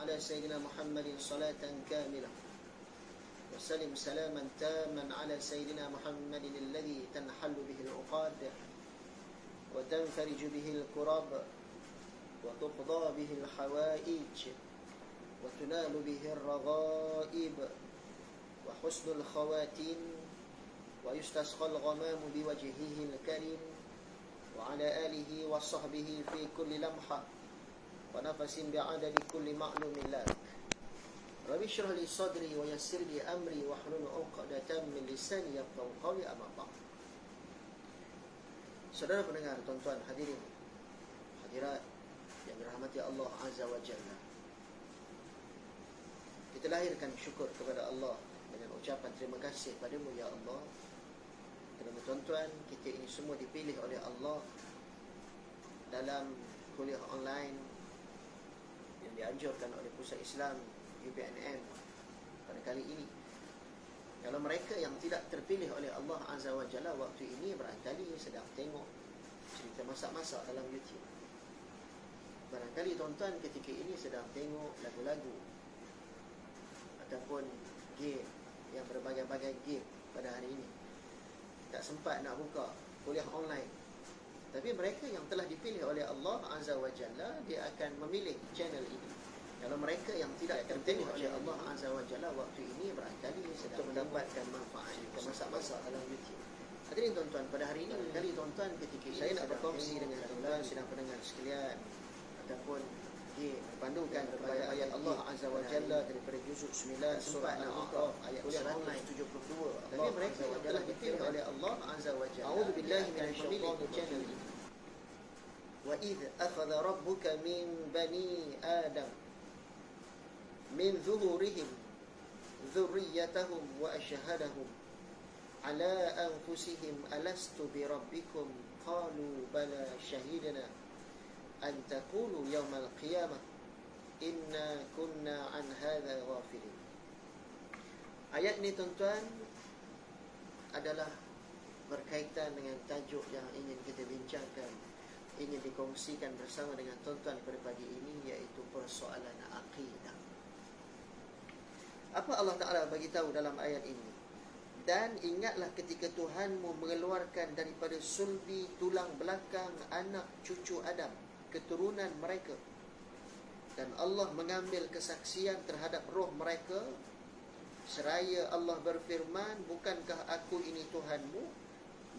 على سيدنا محمد صلاة كاملة وسلم سلاما تاما على سيدنا محمد الذي تنحل به العقاد وتنفرج به الكرب وتقضى به الحوائج وتنال به الرغائب وحسن الخواتيم ويستسقى الغمام بوجهه الكريم وعلى آله وصحبه في كل لمحة ونفس بعدد كل معلوم لك. رب اشرح لي صدري ويسر لي أمري واحلل عقدة من لساني يفقهوا قولي. أما بعد. Saudara pendengar, tuan-tuan, hadirin, hadirat yang dirahmati Allah Azza wa Jalla, kita lahirkan syukur kepada Allah dengan ucapan terima kasih padamu ya Allah. Kerana tuan-tuan, kita ini semua dipilih oleh Allah dalam kuliah online yang dianjurkan oleh Pusat Islam UPNM pada kali ini. Kalau mereka yang tidak terpilih oleh Allah Azza wa Jalla waktu ini barangkali sedang tengok cerita masak-masak dalam YouTube. Barangkali tuan-tuan ketika ini sedang tengok lagu-lagu ataupun game yang berbagai-bagai game pada hari ini. Tak sempat nak buka kuliah online. Tapi mereka yang telah dipilih oleh Allah Azza wa Jalla, dia akan memilih channel ini. Kalau mereka yang tidak terpilih oleh Allah Azza wa Jalla waktu ini barangkali sedang mendapatkan manfaat masak-masak dalam YouTube. Hadirin tuan-tuan, pada hari ini barangkali tuan-tuan ketika ini saya nak berkongsi dengan tuan-tuan sedang pendengar sekalian ataupun dipandukan kepada ayat Allah Azza wa Jalla daripada juzuk 9 surah Al-A'raf ayat 172. Tapi mereka yang telah dipilih oleh Allah Azza wa Jalla, a'udzubillahi minasyaitonir rajim. Wa idh akhadha rabbuka min bani Adam min zuhurihim dhurriyyatahum wa ashhadahum ala anfusihim alastu bi rabbikum qalu bala shahidna an taqulu yawmal qiyamah inna kunna an hadha ghafilin. Ayat ini tuan-tuan adalah berkaitan dengan tajuk yang ingin kita bincangkan, ingin dikongsikan bersama dengan tuan-tuan pada pagi ini, iaitu persoalan akidah. Apa Allah Ta'ala bagi tahu dalam ayat ini? Dan ingatlah ketika Tuhanmu mengeluarkan daripada sulbi tulang belakang anak cucu Adam, keturunan mereka, dan Allah mengambil kesaksian terhadap roh mereka, seraya Allah berfirman, bukankah aku ini Tuhanmu?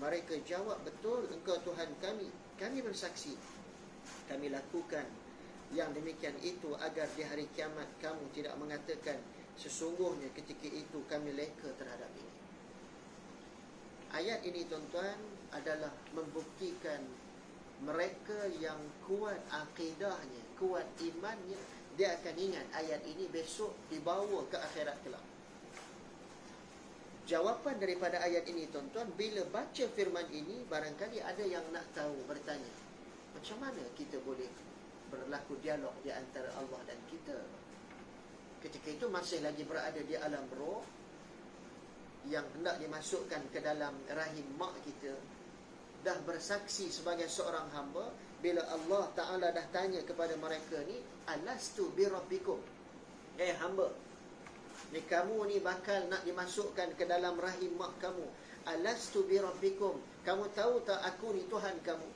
Mereka jawab, betul, engkau Tuhan kami. Kami bersaksi, kami lakukan yang demikian itu agar di hari kiamat kamu tidak mengatakan, sesungguhnya ketika itu kami leka terhadap ini. Ayat ini tuan-tuan adalah membuktikan mereka yang kuat akidahnya, kuat imannya, dia akan ingat ayat ini besok dibawa ke akhirat kelak. Jawapan daripada ayat ini tuan-tuan, bila baca firman ini, barangkali ada yang nak tahu, bertanya, macam mana kita boleh berlaku dialog di antara Allah dan kita? Ketika itu masih lagi berada di alam roh yang hendak dimasukkan ke dalam rahim mak kita, dah bersaksi sebagai seorang hamba. Bila Allah Ta'ala dah tanya kepada mereka ni, alastu bi rabbikum, hamba ni, kamu ni bakal nak dimasukkan ke dalam rahim mak kamu. Alastu bi rabbikum, kamu tahu tak aku ni Tuhan kamu?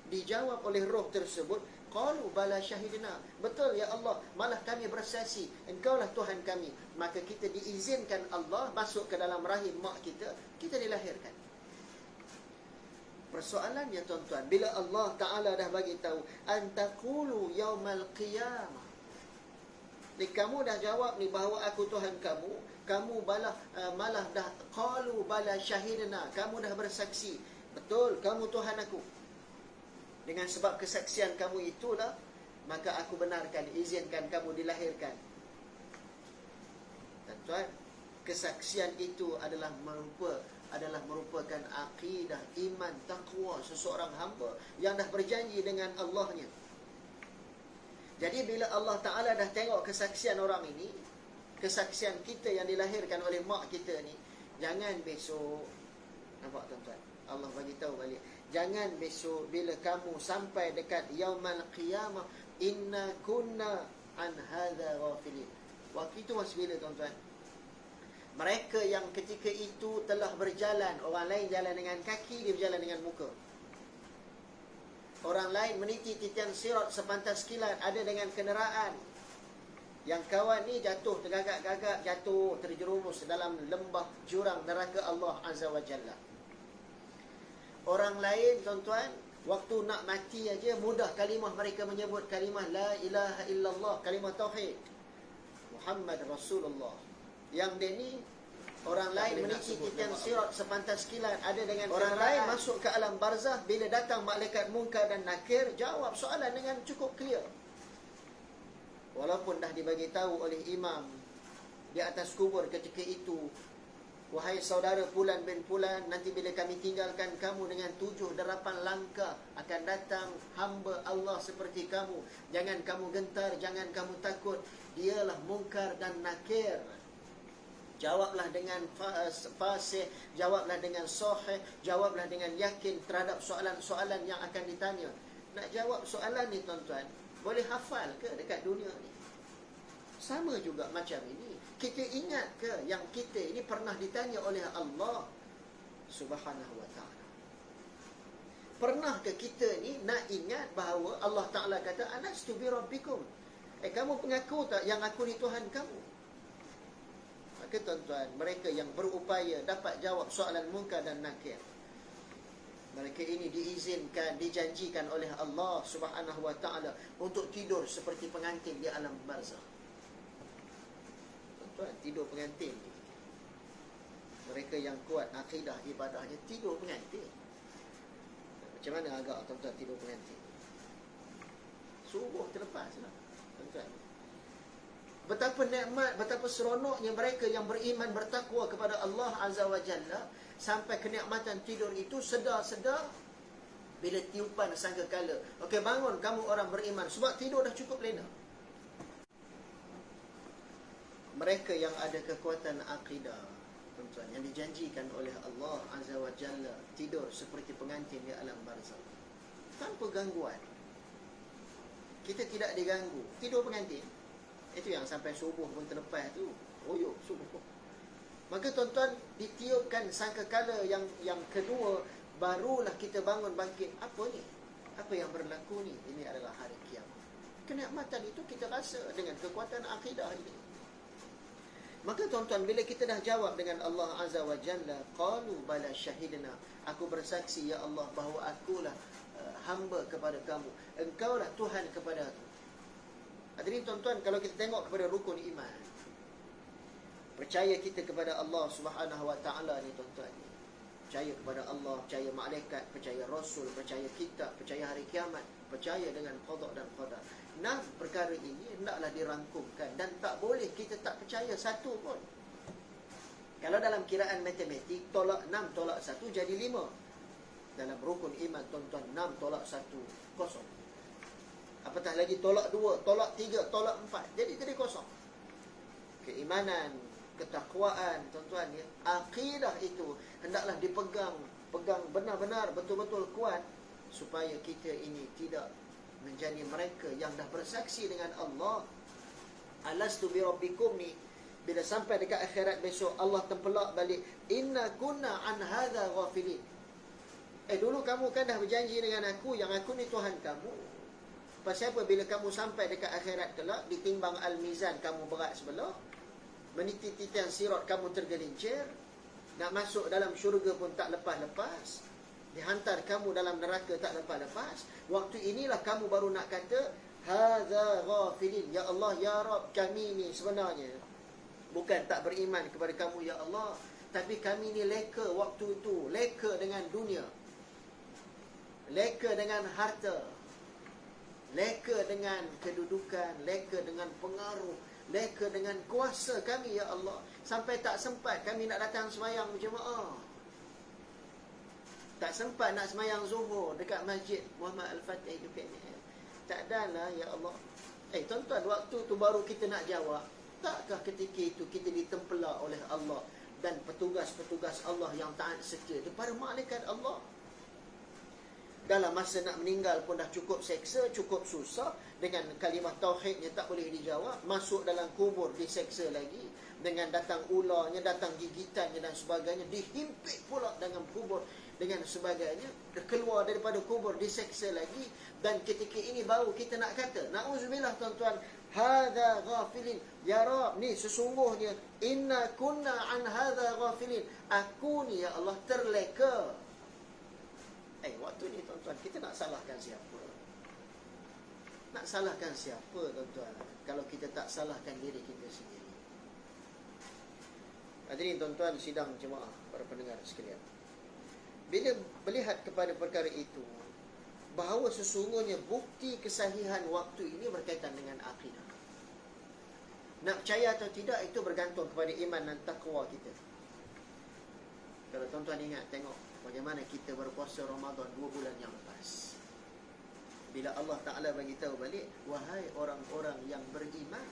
Dijawab oleh roh tersebut, qalu bala syahidna, betul ya Allah, malah kami bersaksi engkaulah Tuhan kami. Maka kita diizinkan Allah masuk ke dalam rahim mak kita, kita dilahirkan. Persoalannya tuan-tuan, bila Allah Ta'ala dah bagi tahu antaqulu yaumal qiyamah, ni kamu dah jawab ni bahawa aku Tuhan kamu, kamu malah dah qalu bala syahidna, kamu dah bersaksi, betul kamu Tuhan aku. Dengan sebab kesaksian kamu itulah, maka aku benarkan, izinkan kamu dilahirkan. Tuan-tuan, kesaksian itu adalah merupakan akidah, iman, taqwa seseorang hamba yang dah berjanji dengan Allahnya. Jadi bila Allah Ta'ala dah tengok kesaksian orang ini, kesaksian kita yang dilahirkan oleh mak kita ni, jangan besok, nampak tuan-tuan, Allah bagi tahu balik, jangan besok bila kamu sampai dekat yaumal qiyamah, inna kunna an hadza ghafilin. Waktu itu masa bila tuan-tuan? Mereka yang ketika itu telah berjalan, orang lain jalan dengan kaki, dia berjalan dengan muka. Orang lain meniti titian sirat sepantas kilat, ada dengan kenderaan. Yang kawan ni jatuh, tergagak-gagak, jatuh, terjerumus dalam lembah jurang neraka Allah Azza wa Jalla. Orang lain, tuan-tuan, waktu nak mati aja mudah kalimah mereka menyebut kalimah la ilaha illallah, kalimah tauhid, Muhammad Rasulullah. Yang dia ni, orang lain meniti titian sirat sepantas kilat, ada dengan orang lain masuk ke alam barzah, bila datang malaikat munkar dan nakir, jawab soalan dengan cukup clear. Walaupun dah dibagi tahu oleh imam di atas kubur ketika itu, wahai saudara Fulan bin Fulan, nanti bila kami tinggalkan kamu dengan 7 derapan langkah, akan datang hamba Allah seperti kamu. Jangan kamu gentar, jangan kamu takut. Dialah munkar dan nakir. Jawablah dengan fasih, jawablah dengan sahih, jawablah dengan yakin terhadap soalan-soalan yang akan ditanya. Nak jawab soalan ni tuan-tuan, boleh hafal ke dekat dunia ni? Sama juga macam ini. Kita ingat ke yang kita ini pernah ditanya oleh Allah Subhanahu wa ta'ala? Pernah ke kita ni nak ingat bahawa Allah Ta'ala kata, Alastu bi rabbikum? Kamu mengaku tak yang aku ni Tuhan kamu? Maka tuan-tuan, mereka yang berupaya dapat jawab soalan munkar dan nakir, mereka ini diizinkan, dijanjikan oleh Allah Subhanahu wa ta'ala untuk tidur seperti pengantin di alam barzah. Tuan-tuan, tidur pengantin. Mereka yang kuat akidah ibadahnya tidur pengantin. Macam mana agak tuan-tuan tidur pengantin? Subuh terlepas lah, tuan-tuan. Betapa nikmat, betapa seronoknya mereka yang beriman, bertakwa kepada Allah Azza wa Jalla, sampai kenikmatan tidur itu sedar-sedar bila tiupan sangkakala. Okey, bangun kamu orang beriman, sebab tidur dah cukup lena. Mereka yang ada kekuatan akidah, tuan-tuan, yang dijanjikan oleh Allah Azza wa Jalla tidur seperti pengantin di alam barzah, tanpa gangguan. Kita tidak diganggu. Tidur pengantin, itu yang sampai subuh pun terlepas tu, royok subuh. Maka tuan-tuan, ditiupkan sangkakala yang kedua, barulah kita bangun bangkit. Apa ni? Apa yang berlaku ni? Ini adalah hari kiamat. Kenikmatan itu kita rasa dengan kekuatan akidah ini. Maka tuan-tuan, bila kita dah jawab dengan Allah Azza wa Jalla, qalu bala syahidna, aku bersaksi ya Allah bahawa akulah hamba kepada kamu, engkaulah Tuhan kepada aku. Hadirin tuan-tuan, kalau kita tengok kepada rukun iman, percaya kita kepada Allah Subhanahu wa ta'ala ni tuan-tuan, percaya kepada Allah, percaya malaikat, percaya Rasul, percaya kitab, percaya hari kiamat, percaya dengan qada dan qadar. 6 perkara ini hendaklah dirangkumkan, dan tak boleh kita tak percaya satu pun. Kalau dalam kiraan matematik, tolak 6 tolak 1 jadi 5. Dalam rukun iman tuan-tuan, 6 tolak 1 kosong. Apatah lagi tolak 2, tolak 3, tolak 4, jadi kosong. Keimanan, ketakwaan tuan-tuan ya, akidah itu hendaklah dipegang benar-benar betul-betul kuat, supaya kita ini tidak menjadi mereka yang dah bersaksi dengan Allah. Alastu bi rabbikum ni, bila sampai dekat akhirat besok, Allah tempelak balik, inna kunna an hadza ghafilin. Dulu kamu kan dah berjanji dengan aku yang aku ni Tuhan kamu. Pasal apa? Bila kamu sampai dekat akhirat kelak, ditimbang al-mizan kamu berat sebelah, meniti titian sirat kamu tergelincir, nak masuk dalam syurga pun tak lepas-lepas, dihantar kamu dalam neraka tak lepas-lepas. Waktu inilah kamu baru nak kata hadza ghafilin, ya Allah, ya Rabb, kami ni sebenarnya bukan tak beriman kepada kamu ya Allah, tapi kami ni leka waktu itu, leka dengan dunia, leka dengan harta, leka dengan kedudukan, leka dengan pengaruh, leka dengan kuasa kami ya Allah, sampai tak sempat kami nak datang semayang berjemaah, tak sempat nak semayang zuhur dekat Masjid Muhammad Al-Fatih dekat ni. Tak adalah ya Allah. Tuan-tuan, waktu tu baru kita nak jawab. Takkah ketika itu kita ditempelak oleh Allah dan petugas-petugas Allah yang taat setia, itu para malaikat Allah. dalam masa nak meninggal pun dah cukup seksa, cukup susah. Dengan kalimah tauhidnya tak boleh dijawab. Masuk dalam kubur diseksa lagi. Dengan datang ularnya, datang gigitannya dan sebagainya. Dihimpit pula dengan kubur dengan sebagainya. Keluar daripada kubur diseksa lagi. Dan ketika ini baru kita nak kata, na'udzubillah tuan-tuan, hadza ghafilin, ya Rab, ni sesungguhnya inna kunna an hadza ghafilin, aku ni ya Allah terleka. Waktu ni tuan-tuan, kita nak salahkan siapa? Nak salahkan siapa tuan-tuan, kalau kita tak salahkan diri kita sendiri? Hadirin tuan-tuan sidang jemaah, para pendengar sekalian, bila melihat kepada perkara itu, bahawa sesungguhnya bukti kesahihan waktu ini berkaitan dengan akidah. Nak percaya atau tidak, itu bergantung kepada iman dan takwa kita. Kalau tuan-tuan ingat, tengok bagaimana kita berpuasa Ramadan 2 bulan yang lepas. Bila Allah Ta'ala bagi tahu balik, wahai orang-orang yang beriman,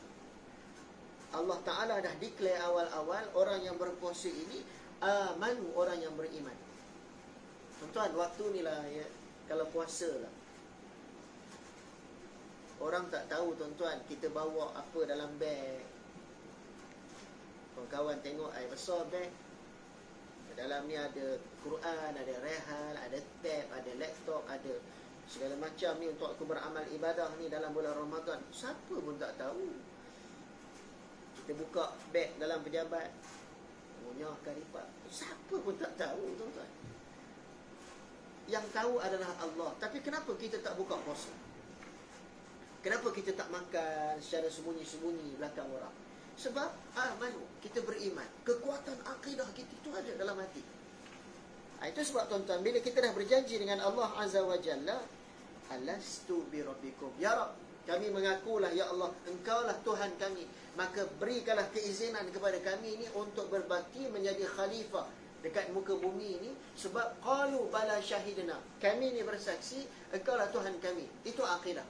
Allah Ta'ala dah declare awal-awal, orang yang berpuasa ini amanu, orang yang beriman. Tuan-tuan, waktu ni lah ya, kalau puasa lah, orang tak tahu tuan-tuan, kita bawa apa dalam beg. Kawan-kawan tengok, besar beg. Dalam ni ada Quran, ada rehal, ada tab, ada laptop, ada segala macam ni untuk aku beramal ibadah ni dalam bulan Ramadan. Siapa pun tak tahu. Kita buka beg dalam pejabat, punya karipap, siapa pun tak tahu tuan-tuan. Yang tahu adalah Allah. Tapi kenapa kita tak buka puasa? Kenapa kita tak makan secara sembunyi-sembunyi belakang orang? Sebab amanu, kita beriman. Kekuatan akidah kita itu ada dalam hati. Itu sebab tuan-tuan, bila kita dah berjanji dengan Allah Azza wa Jalla, alastu bi rabbikum, ya Rabb, kami mengakulah ya Allah, engkaulah Tuhan kami, maka berikanlah keizinan kepada kami ini untuk berbakti menjadi khalifah dekat muka bumi ini. Sebab qalu bala syahidna, kami ni bersaksi engkaulah Tuhan kami. Itu akidah.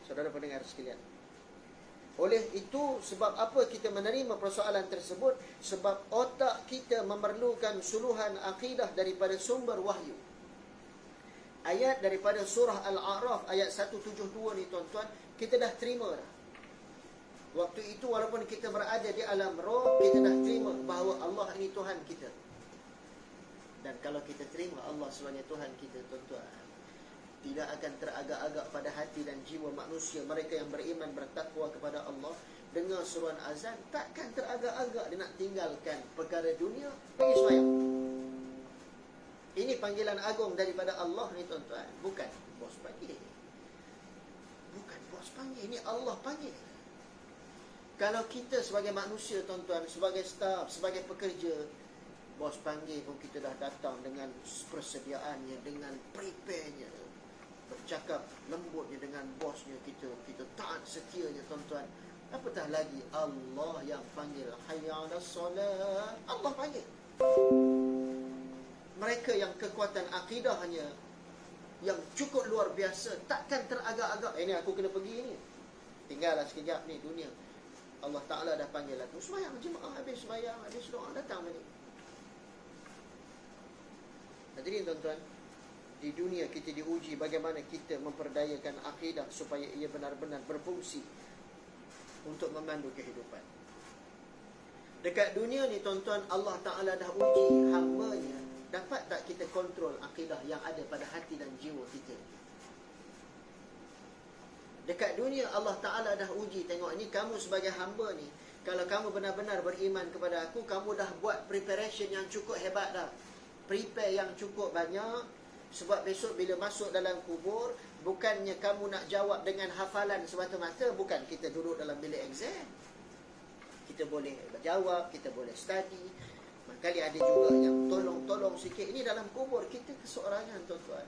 Saudara pendengar sekalian, oleh itu sebab apa kita menerima persoalan tersebut? Sebab otak kita memerlukan suluhan akidah daripada sumber wahyu. Ayat daripada surah Al-A'raf ayat 172 ni tuan-tuan, kita dah terima dah. Waktu itu walaupun kita berada di alam roh, kita dah terima bahawa Allah ini Tuhan kita. Dan kalau kita terima Allah sebagai Tuhan kita tuan-tuan, tidak akan teragak-agak pada hati dan jiwa manusia, mereka yang beriman bertakwa kepada Allah, dengar seruan azan, takkan teragak-agak dia nak tinggalkan perkara dunia pergi sembahyang. Ini panggilan agung daripada Allah ni tuan-tuan. Bukan bos panggil, bukan bos panggil, ini Allah panggil. Kalau kita sebagai manusia tuan-tuan, sebagai staf, sebagai pekerja, bos panggil pun kita dah datang dengan persediaannya, dengan prepare-nya, bercakap lembutnya dengan bosnya kita taat setianya tuan-tuan. Apatah lagi Allah yang panggil, hayya 'alas solat, Allah panggil. Mereka yang kekuatan akidahnya yang cukup luar biasa, takkan teragak-agak, ini aku kena pergi ni, tinggallah sekejap ni dunia. Allah Ta'ala dah panggil aku, sembahyang jemaah, habis sembahyang, habis doa, datang balik. Hadirin tuan-tuan, di dunia kita diuji bagaimana kita memperdayakan akidah supaya ia benar-benar berfungsi untuk memandu kehidupan. Dekat dunia ni tuan-tuan, Allah Ta'ala dah uji hamba-Nya, dapat tak kita kontrol akidah yang ada pada hati dan jiwa kita. Dekat dunia Allah Ta'ala dah uji, tengok ni kamu sebagai hamba ni, kalau kamu benar-benar beriman kepada aku, kamu dah buat preparation yang cukup hebat dah, prepare yang cukup banyak. Sebab besok bila masuk dalam kubur, bukannya kamu nak jawab dengan hafalan semata-mata, bukan, kita duduk dalam bilik exam, kita boleh berjawab, kita boleh study. Kali ada juga yang tolong-tolong sikit. Ini dalam kubur kita keseorangan tuan-tuan.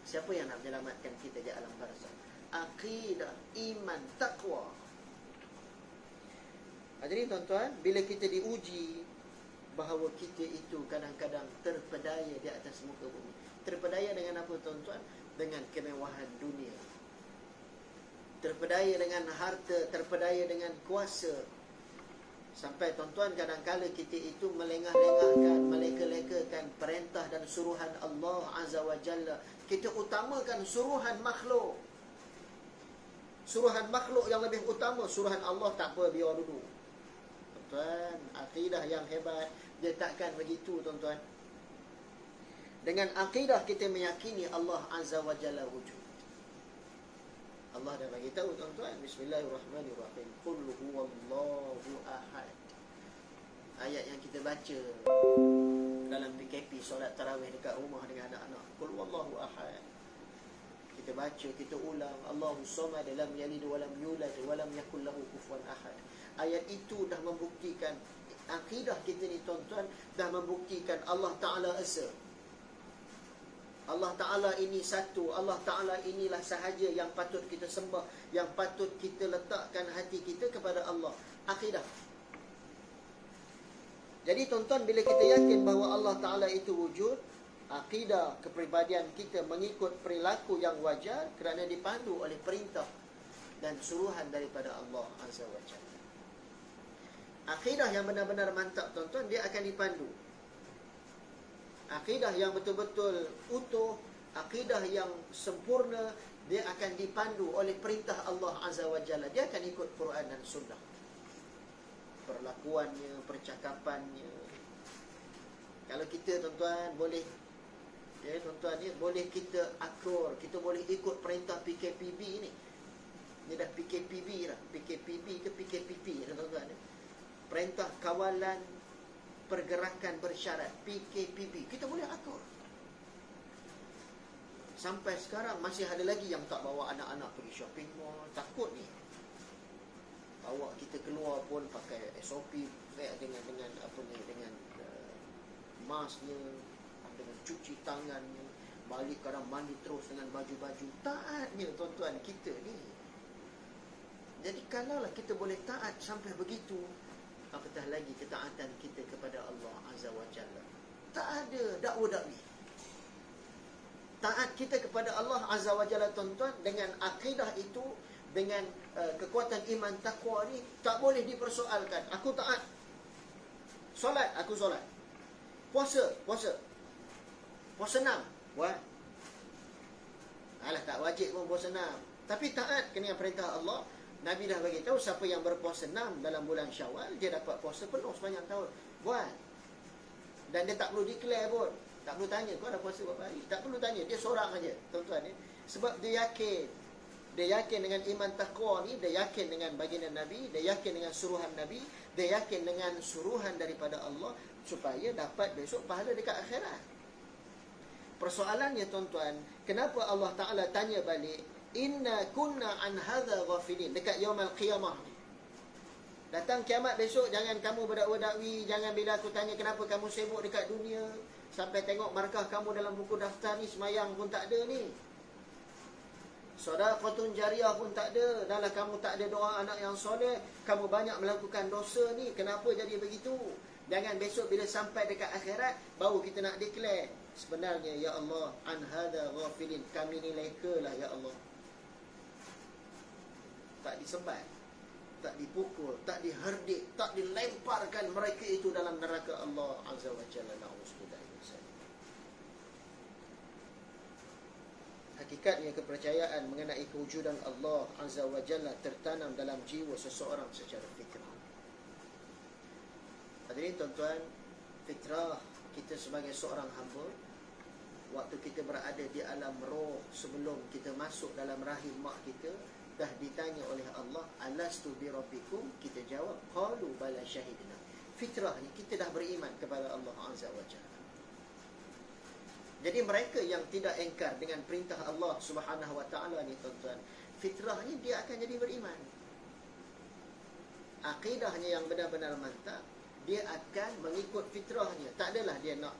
Siapa yang nak menyelamatkan kita di alam barzakh? Akidah, iman, takwa. Hadirin tuan-tuan, bila kita diuji bahawa kita itu kadang-kadang terpedaya di atas muka bumi. Terpedaya dengan apa tuan-tuan? Dengan kemewahan dunia, terpedaya dengan harta, terpedaya dengan kuasa. Sampai tuan-tuan, kadang-kala kita itu melengah-lengahkan, meleka-lekakan perintah dan suruhan Allah Azza wa Jalla. Kita utamakan suruhan makhluk. Suruhan makhluk yang lebih utama. Suruhan Allah tak apa, biar dulu. Tuan-tuan, akidah yang hebat, dia takkan begitu tuan-tuan. Dengan akidah kita meyakini Allah Azza wa Jalla wujud. Allah dah bagi tahu tuan-tuan, Bismillahirrahmanirrahim. Qul huwallahu ahad. Ayat yang kita baca dalam PKP solat tarawih dekat rumah dengan anak-anak. Qul huwallahu ahad. Kita baca, kita ulang, Allahus samad, lam yalid wa lam yulad wa lam yakul lahu kufuwan ahad. Ayat itu dah membuktikan akidah kita ni tuan-tuan, dah membuktikan Allah Taala esa. Allah Ta'ala ini satu. Allah Ta'ala inilah sahaja yang patut kita sembah, yang patut kita letakkan hati kita kepada Allah. Akidah. Jadi tuan-tuan, bila kita yakin bahawa Allah Ta'ala itu wujud, akidah kepribadian kita mengikut perilaku yang wajar kerana dipandu oleh perintah dan suruhan daripada Allah Azza wa Jalla. Akidah yang benar-benar mantap tuan-tuan, dia akan dipandu. Akidah yang betul-betul utuh, akidah yang sempurna, dia akan dipandu oleh perintah Allah Azza wa Jalla. Dia akan ikut Quran dan Sunnah. Perlakuannya, percakapannya. Kalau kita tuan-tuan boleh, ya tuan-tuan, ya, boleh kita akur, kita boleh ikut perintah PKPB ni. Ni dah PKPB dah. PKPB ke PKPP tuan-tuan. Perintah Kawalan Pergerakan Bersyarat, PKPB, kita boleh akur. Sampai sekarang masih ada lagi yang tak bawa anak-anak pergi shopping mall. Takut ni. Bawa kita keluar pun pakai SOP dengan apa ni, dengan masknya, dengan cuci tangannya, balik kadang mandi terus dengan baju-baju. Taatnya tuan-tuan kita ni. Jadi kalaulah kita boleh taat sampai begitu, apatah lagi ketaatan kita kepada Allah Azza wa Jalla. Tak ada dakwa-dakwi. Taat kita kepada Allah Azza wa Jalla tuan-tuan, dengan akidah itu, dengan kekuatan iman takwa ni, tak boleh dipersoalkan. Aku taat. Solat, aku solat. Puasa. Puasa 6. Buat. Alah, tak wajib pun puasa 6. Tapi taat kena perintah Allah. Nabi dah bagi tahu siapa yang berpuasa 6 dalam bulan Syawal, dia dapat puasa penuh sepanjang tahun. Buat. Dan dia tak perlu declare pun. Tak perlu tanya, kau dah puasa berapa hari? Tak perlu tanya, dia seorang saja, tuan-tuan ya. Sebab dia yakin. Dia yakin dengan iman taqwa ni, dia yakin dengan baginda Nabi, dia yakin dengan suruhan Nabi, dia yakin dengan suruhan daripada Allah supaya dapat besok pahala dekat akhirat. Persoalannya tuan-tuan, kenapa Allah Ta'ala tanya balik, Inna kunna an hadha ghafilin, dekat yaumul qiyamah ni. Datang kiamat besok, jangan kamu berdakwa-dakwi, jangan bila aku tanya kenapa kamu sibuk dekat dunia, sampai tengok markah kamu dalam buku daftar ni, semayang pun tak ada ni, sedekahun jariah pun tak ada, dahlah kamu tak ada doa anak yang soleh, kamu banyak melakukan dosa ni, kenapa jadi begitu? Jangan besok bila sampai dekat akhirat baru kita nak declare, sebenarnya ya Allah, an hadha ghafilin, kami ni lekalah ya Allah. Tak disebat, tak dipukul, tak diherdik, tak dilemparkan mereka itu dalam neraka Allah Azza wa Jalla. Na'udzubillah. Hakikatnya kepercayaan mengenai kewujudan Allah Azza wa Jalla tertanam dalam jiwa seseorang secara fitrah. Hadirin tuan-tuan, fitrah kita sebagai seorang hamba, waktu kita berada di alam roh, sebelum kita masuk dalam rahim mak kita, dah ditanya oleh Allah, alastu bi rabbikum, kita jawab qalu bala syahidna. Fitrah ni kita dah beriman kepada Allah Azza wa Jalla. Jadi mereka yang tidak engkar dengan perintah Allah Subhanahu wa taala ni tuan-tuan, fitrahnya dia akan jadi beriman. Akidahnya yang benar-benar mantap, dia akan mengikut fitrahnya. Tak adalah dia nak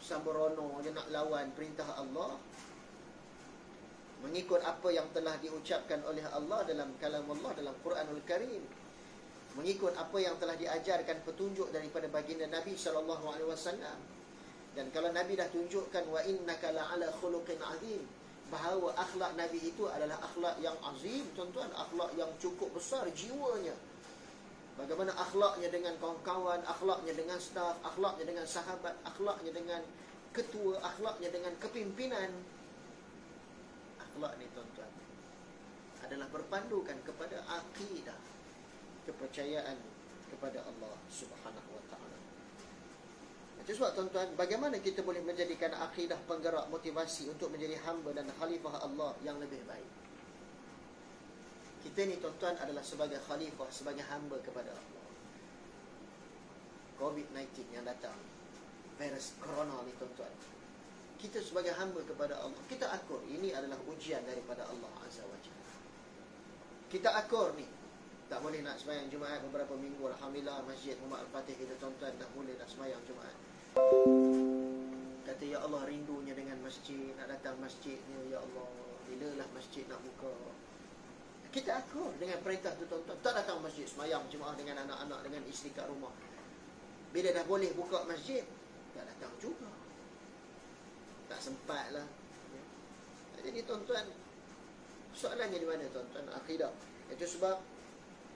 sambrono, dia nak lawan perintah Allah, mengikut apa yang telah diucapkan oleh Allah dalam kalam Allah, dalam Quranul Karim, mengikut apa yang telah diajarkan petunjuk daripada baginda Nabi SAW. Dan kalau Nabi dah tunjukkan wa innaka la'ala khuluqin azim, bahawa akhlak Nabi itu adalah akhlak yang azim tuan-tuan, akhlak yang cukup besar jiwanya, Bagaimana akhlaknya dengan kawan-kawan, akhlaknya dengan staf, akhlaknya dengan sahabat, akhlaknya dengan ketua, akhlaknya dengan kepimpinan. Akhlak ni tuan-tuan adalah berpandukan kepada akidah, kepercayaan kepada Allah Subhanahu wa taala. Itu sebab tuan-tuan, bagaimana kita boleh menjadikan akidah penggerak motivasi untuk menjadi hamba dan khalifah Allah yang lebih baik. Kita ni tuan-tuan adalah sebagai khalifah, sebagai hamba kepada Allah. COVID-19 yang datang, virus corona ni tuan-tuan, kita sebagai hamba kepada Allah, kita akur ini adalah ujian daripada Allah Azza wa Jalla. Kita akur ni tak boleh nak sembahyang Jumaat beberapa minggu. Alhamdulillah Masjid Muhammad Al-Fatih kita tuan-tuan dah boleh nak sembahyang Jumaat. Kata ya Allah, rindunya dengan masjid, nak datang masjidnya ya Allah, bilalah masjid nak buka. Kita akur dengan perintah tu tuan-tuan. Tak datang masjid, sembahyang jemaah dengan anak-anak, dengan isteri kat rumah. Bila dah boleh buka masjid, tak datang juga. Tak sempat lah. Jadi tuan-tuan, soalannya di mana tuan-tuan? Akidah. Itu sebab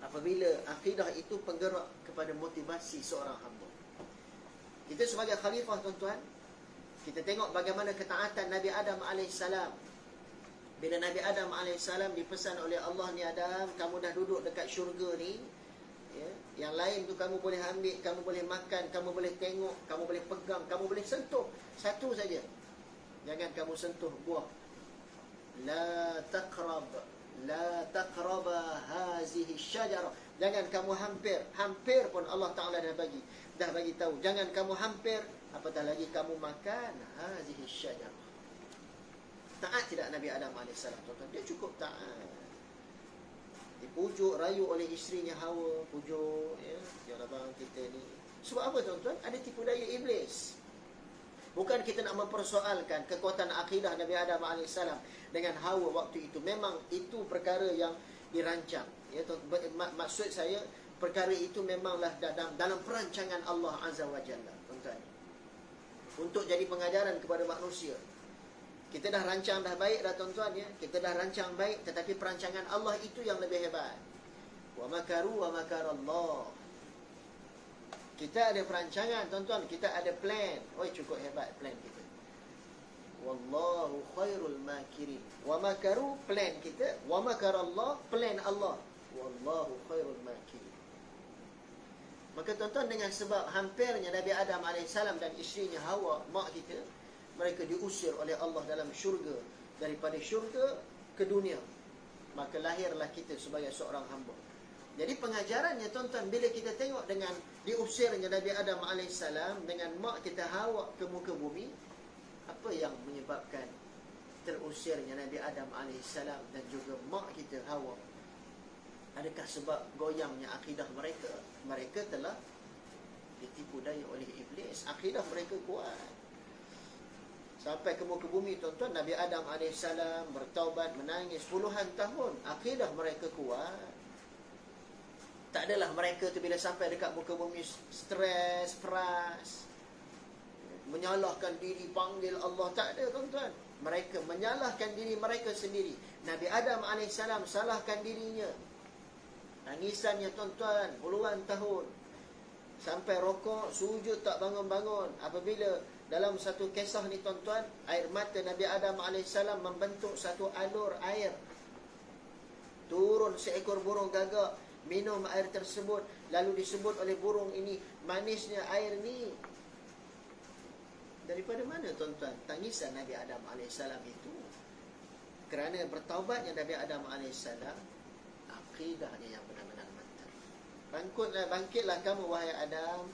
apabila akidah itu penggerak kepada motivasi seorang hamba. Kita sebagai khalifah tuan-tuan, kita tengok bagaimana ketaatan Nabi Adam AS. Bila Nabi Adam AS dipesan oleh Allah, ni Adam, kamu dah duduk dekat syurga ni, ya, yang lain tu kamu boleh ambil, kamu boleh makan, kamu boleh tengok, kamu boleh pegang, kamu boleh sentuh. Satu saja, jangan kamu sentuh buah. La taqraba hazihi syajarah. Jangan kamu hampir. Hampir pun Allah Ta'ala dah bagi tahu. Jangan kamu hampir, apatah lagi kamu makan hazihi syajarah. Taat tidak Nabi Adam AS, tuan-tuan? Dia cukup taat. Dipujuk, rayu oleh isterinya Hawa. Pujuk, ya, jangan abang kita ni. Sebab apa tuan-tuan? Ada tipu daya iblis. Bukan kita nak mempersoalkan kekuatan akidah Nabi Adam AS dengan Hawa waktu itu. Memang itu perkara yang dirancang. Ya, maksud saya, perkara itu memanglah dalam perancangan Allah Azza wa Jalla, tuan-tuan. Untuk jadi pengajaran kepada manusia. Kita dah rancang dah baik dah tuan-tuan, ya. Kita dah rancang baik, tetapi perancangan Allah itu yang lebih hebat. Wa makaru wa makarallah. Kita ada perancangan tuan-tuan, kita ada plan. Oi, cukup hebat plan kita. Wallahu khairul makirin. Wa makaru, plan kita. Wa makarallah, plan Allah. Wallahu khairul makirin. Maka tuan-tuan, dengan sebab hampirnya Nabi Adam AS dan isterinya Hawa, mak kita, mereka diusir oleh Allah dalam syurga, daripada syurga ke dunia. Maka lahirlah kita sebagai seorang hamba. Jadi pengajarannya tuan-tuan, bila kita tengok dengan diusirnya Nabi Adam AS dengan mak kita Hawa ke muka bumi, apa yang menyebabkan terusirnya Nabi Adam AS dan juga mak kita Hawa? Adakah sebab goyangnya akidah mereka? Mereka telah ditipu daya oleh iblis. Akidah mereka kuat. Sampai ke muka bumi tuan-tuan, Nabi Adam AS bertaubat, menangis puluhan tahun. Akidah mereka kuat. Tak adalah mereka tu bila sampai dekat muka bumi stres, frust, menyalahkan diri, panggil Allah. Tak ada tuan-tuan. Mereka menyalahkan diri mereka sendiri. Nabi Adam AS salahkan dirinya. Tangisannya tuan-tuan, puluhan tahun. Sampai rokok, sujud tak bangun-bangun. Apabila dalam satu kisah ni tuan-tuan, air mata Nabi Adam AS membentuk satu alur air. Turun seekor burung gagak, minum air tersebut. Lalu disebut oleh burung ini, manisnya air ni. Daripada mana tuan-tuan tangisan Nabi Adam AS itu? Kerana bertaubatnya Nabi Adam AS, akidahnya yang benar-benar mantap. Bangkitlah kamu wahai Adam,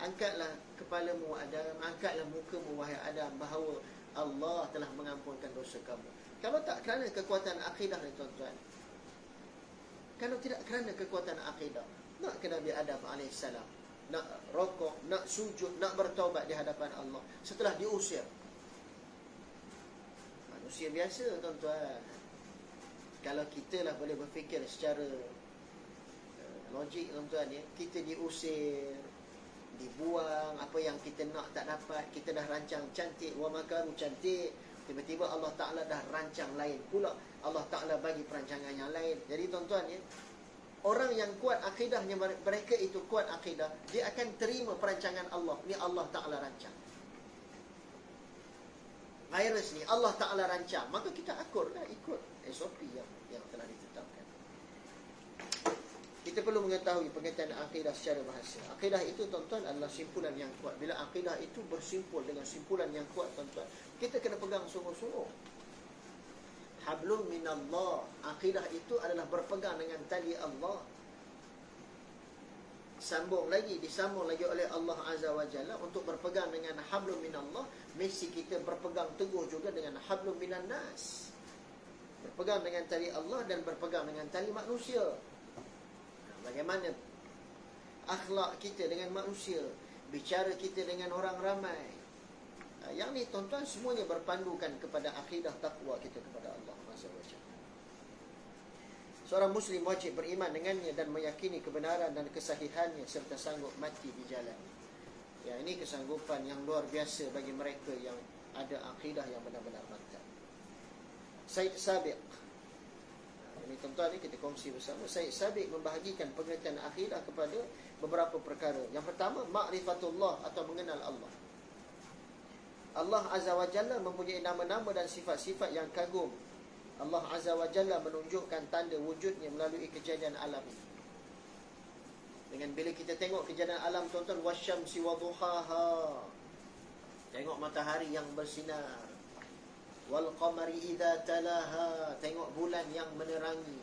angkatlah kepalamu Adam, angkatlah mukamu wahai Adam, bahawa Allah telah mengampunkan dosa kamu. Kalau tak kerana kekuatan akidah ni tuan-tuan, kalau tidak kerana kekuatan akidah, nak ke Nabi Adam AS, nak rokok, nak sujud, nak bertaubat di hadapan Allah setelah diusir. Manusia biasa tuan-tuan, kalau kita lah boleh berfikir secara logik tuan-tuan, ya, kita diusir, dibuang, apa yang kita nak tak dapat, kita dah rancang cantik, wa makaru cantik, tiba-tiba Allah Ta'ala dah rancang lain pula, Allah Ta'ala bagi perancangan yang lain. Jadi tuan-tuan, ya, Orang yang kuat akidahnya, mereka itu kuat akidah, dia akan terima perancangan Allah. Ni Allah Ta'ala rancang. Virus ni Allah Ta'ala rancang, maka kita akurlah, ikut SOP yang telah ditetapkan. Kita perlu mengetahui pengertian akidah secara bahasa. Akidah itu, tuan-tuan, adalah simpulan yang kuat. Bila akidah itu bersimpul dengan simpulan yang kuat, tuan-tuan, kita kena pegang sungguh-sungguh. Hablum minallah. Akidah itu adalah berpegang dengan tali Allah. Disambung lagi oleh Allah Azza wa Jalla untuk berpegang dengan hablum minallah. Mesti kita berpegang teguh juga dengan hablum minan nas. Berpegang dengan tali Allah dan berpegang dengan tali manusia. Bagaimana akhlak kita dengan manusia, bicara kita dengan orang ramai. Yang ni, tuan-tuan, semuanya berpandukan kepada akidah takwa kita kepada Allah Azza wa Jalla. Seorang Muslim wajib beriman dengannya dan meyakini kebenaran dan kesahihannya serta sanggup mati di jalan. Ya, ini kesanggupan yang luar biasa bagi mereka yang ada akidah yang benar-benar mantap. Said Sabiq, ini tuan-tuan, ni kita kongsi bersama. Said Sabiq membahagikan pengertian akidah kepada beberapa perkara. Yang pertama, ma'rifatullah atau mengenal Allah. Allah Azza wa Jalla mempunyai nama-nama dan sifat-sifat yang kagum. Allah Azza wa Jalla menunjukkan tanda wujudnya melalui kejadian alam ini. Dengan bila kita tengok kejadian alam, tuan-tuan, wasyamsi wa duhaha, tengok matahari yang bersinar, wal qamari idza talaha, tengok bulan yang menerangi.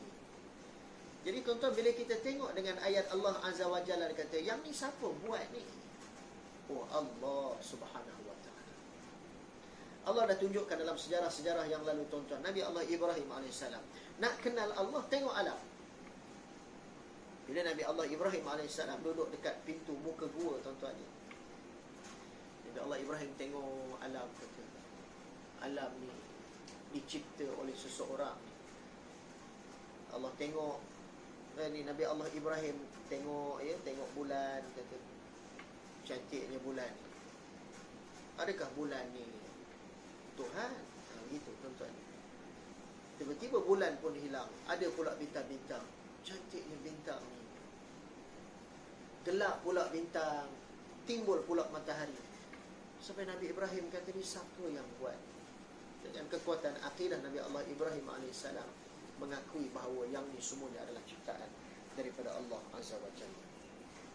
Jadi, tuan-tuan, bila kita tengok dengan ayat Allah Azza wa Jalla, dia kata, yang ni siapa buat ni? Oh, Allah Subhanahu. Allah dah tunjukkan dalam sejarah-sejarah yang lalu, tuan-tuan. Nabi Allah Ibrahim AS nak kenal Allah, tengok alam. Bila Nabi Allah Ibrahim AS duduk dekat pintu muka gua, tuan-tuan, Nabi Allah Ibrahim tengok alam, kata, alam ni dicipta oleh seseorang. Allah tengok, ni Nabi Allah Ibrahim tengok, tengok bulan, kata, cantiknya bulan. Adakah bulan ni Tuhan? Gitu, tuan-tuan. Tiba-tiba bulan pun hilang. Ada pula bintang-bintang. Cantiknya bintang ni. Gelap pula bintang. Timbul pula matahari. Sampai Nabi Ibrahim kata, ni siapa yang buat? Dengan kekuatan akidah, Nabi Allah Ibrahim AS mengakui bahawa yang ni semuanya adalah ciptaan daripada Allah Azza wa Jalla.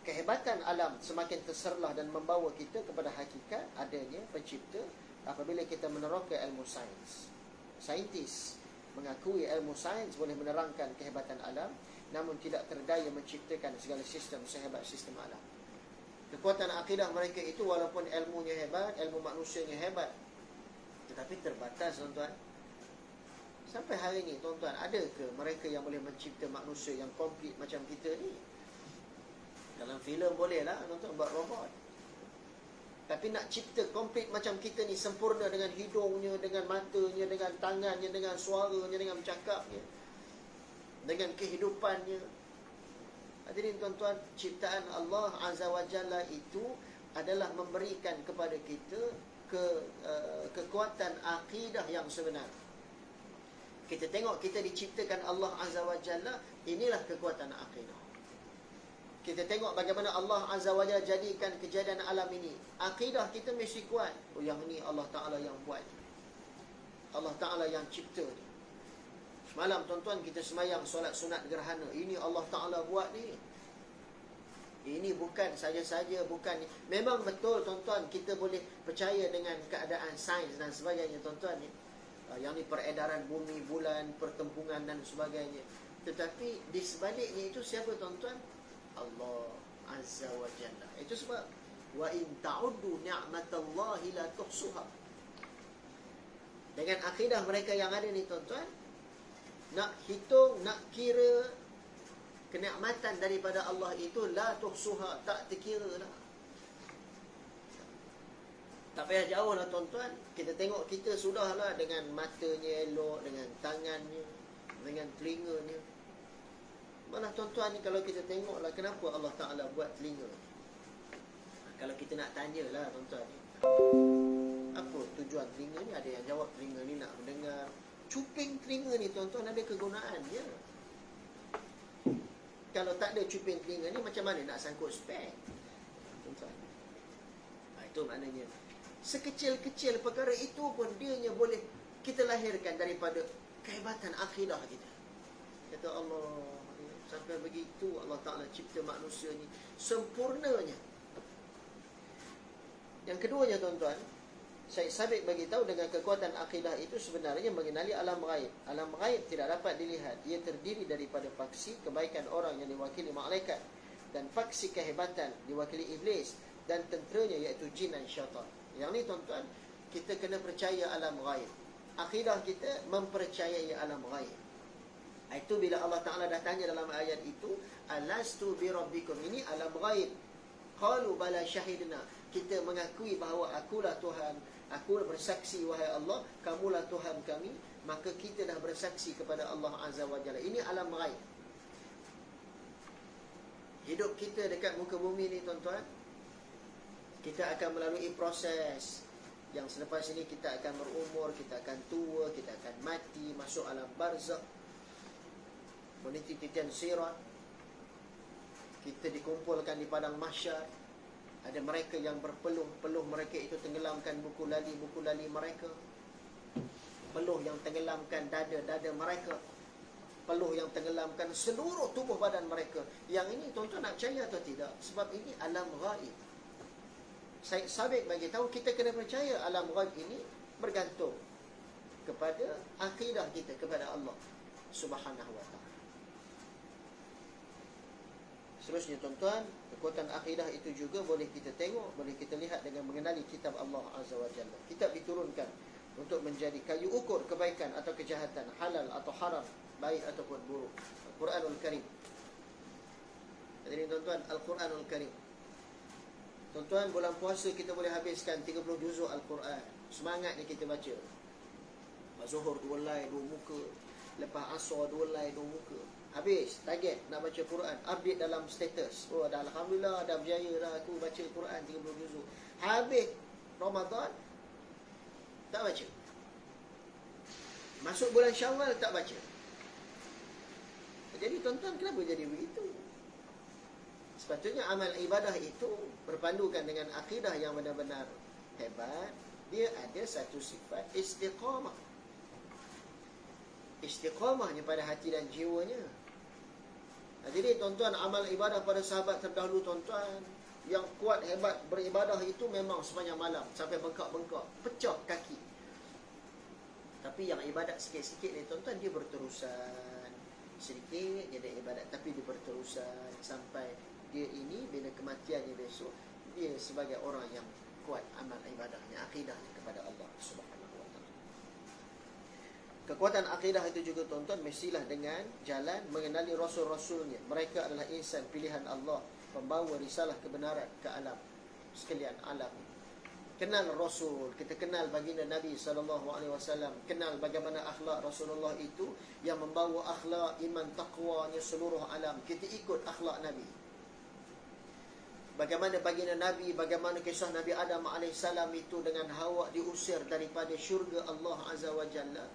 Kehebatan alam semakin terserlah dan membawa kita kepada hakikat adanya pencipta apabila kita meneroka ilmu sains. Saintis mengakui ilmu sains boleh menerangkan kehebatan alam, namun tidak terdaya menciptakan segala sistem sehebat sistem alam. Kekuatan akidah mereka itu, walaupun ilmunya hebat, ilmu manusianya hebat, tetapi terbatas, tuan-tuan. Sampai hari ini, tuan-tuan, ada ke mereka yang boleh mencipta manusia yang komplit macam kita ni? Dalam filem boleh lah, tuan-tuan, buat robot. Tapi nak cipta komplit macam kita ni, sempurna dengan hidungnya, dengan matanya, dengan tangannya, dengan suaranya, dengan bercakapnya, dengan kehidupannya. Hadirin tuan-tuan, ciptaan Allah Azza wa Jalla itu adalah memberikan kepada kita kekuatan akidah yang sebenar. Kita tengok kita diciptakan Allah Azza wa Jalla, inilah kekuatan akidah. Kita tengok bagaimana Allah Azza wa Jalla jadikan kejadian alam ini. Akidah kita mesti kuat. Oh, yang ni Allah Ta'ala yang buat. Allah Ta'ala yang cipta. Semalam, tuan-tuan, kita semayang solat sunat gerhana. Ini Allah Ta'ala buat ni. Ini bukan saja-saja, bukan. Memang betul, tuan-tuan, kita boleh percaya dengan keadaan sains dan sebagainya, tuan-tuan. Yang ni peredaran bumi, bulan, pertempungan dan sebagainya. Tetapi di sebaliknya itu siapa, tuan-tuan? Allah Azza wa Jalla. Itu sebab wa in ta'uddu ni'matallahi la tuhsuha. Dengan akidah mereka yang ada ni, tuan-tuan, nak hitung, nak kira kenikmatan daripada Allah itu la tuhsuha, tak terkira lah. Tak payah jauh lah, tuan-tuan. Kita tengok kita sudahlah dengan matanya elok, dengan tangannya, dengan telinganya. Mana, tuan-tuan, ni kalau kita tengoklah kenapa Allah Ta'ala buat telinga. Kalau kita nak tanyalah, tuan-tuan, apa tujuan telinga ni? Ada yang jawab telinga ni nak mendengar. Cuping telinga ni, tuan-tuan, ada kegunaannya. kalau tak ada cuping telinga ni, macam mana nak sangkut spek? Tuan-tuan. Itu maknanya. Sekecil-kecil perkara itu pun dianya boleh kita lahirkan daripada kehebatan akidah kita. Kata Allah, sampai begitu Allah Ta'ala cipta manusia ni sempurnanya. Yang keduanya tuan-tuan, Syekh Sabiq bagi tahu dengan kekuatan akidah itu sebenarnya mengenali alam ghaib. Alam ghaib tidak dapat dilihat. Ia terdiri daripada faksi kebaikan orang yang diwakili malaikat, dan faksi kehebatan diwakili iblis, dan tenteranya iaitu jin dan syaitan. Yang ni tuan-tuan, kita kena percaya alam ghaib. Akidah kita mempercayai alam ghaib. Itu bila Allah Ta'ala dah tanya dalam ayat itu, alastu bi rabbikum, ini alam ghaib. Qalu bala syahidna, kita mengakui bahawa akulah Tuhan, akulah bersaksi wahai Allah, kamulah Tuhan kami, maka kita dah bersaksi kepada Allah Azza wa Jalla. Ini alam ghaib. Hidup kita dekat muka bumi ni tuan-tuan, kita akan melalui proses yang selepas ini kita akan berumur, kita akan tua, kita akan mati, masuk alam barzakh, meniti titian sirat, kita dikumpulkan di padang mahsyar. Ada mereka yang berpeluh mereka itu tenggelamkan buku lali mereka, peluh yang tenggelamkan dada mereka, peluh yang tenggelamkan seluruh tubuh badan mereka. Yang ini tuan-tuan nak percaya atau tidak? Sebab ini alam ghaib. Syekh Sabiq bagi tahu kita kena percaya alam ghaib ini bergantung kepada akidah kita kepada Allah Subhanahu wa ta'ala. Seterusnya tuan-tuan, kekuatan akidah itu juga boleh kita tengok, boleh kita lihat dengan mengenali kitab Allah Azza wa Jalla. Kitab diturunkan untuk menjadi kayu ukur kebaikan atau kejahatan, halal atau haram, baik ataupun buruk. Al-Quranul Karim. Jadi tuan-tuan, Al-Quranul Karim. Tuan-tuan, bulan puasa kita boleh habiskan 30 juzuk Al-Quran. Semangat ni kita baca. Lepas Zuhur 2 line 2 muka, lepas Asar 2 line 2 muka. Habis, target nak baca Quran. Update dalam status. Oh, dah Alhamdulillah, dah berjaya dah aku baca Quran 30 juzuk. Habis Ramadan, tak baca. Masuk bulan Syawal, tak baca. Jadi tuan-tuan, kenapa jadi begitu? Sepatutnya amal ibadah itu berpandukan dengan akidah yang benar-benar hebat. Dia ada satu sifat istiqamah. Istiqamahnya pada hati dan jiwanya. Jadi tuan-tuan, amal ibadah pada sahabat terdahulu tuan-tuan, yang kuat hebat beribadah itu memang sepanjang malam sampai bengkak-bengkak, pecah kaki. Tapi yang ibadat sikit-sikit ni tuan-tuan, dia berterusan. Sedikit dia ada ibadat, tapi dia berterusan sampai dia ini bila kematiannya besok, dia sebagai orang yang kuat amal ibadahnya, akidahnya kepada Allah Subhanahu wa ta'ala. Kekuatan akidah itu juga tuan-tuan mestilah dengan jalan mengenali rasul-rasulnya. Mereka adalah insan pilihan Allah, pembawa risalah kebenaran ke alam sekalian alam. Kenal Rasul, kita kenal baginda Nabi SAW, kenal bagaimana akhlak Rasulullah itu yang membawa akhlak iman taqwanya seluruh alam. Kita ikut akhlak Nabi. Bagaimana baginda Nabi, bagaimana kisah Nabi Adam AS itu dengan Hawa diusir daripada syurga Allah Azza wa Jalla.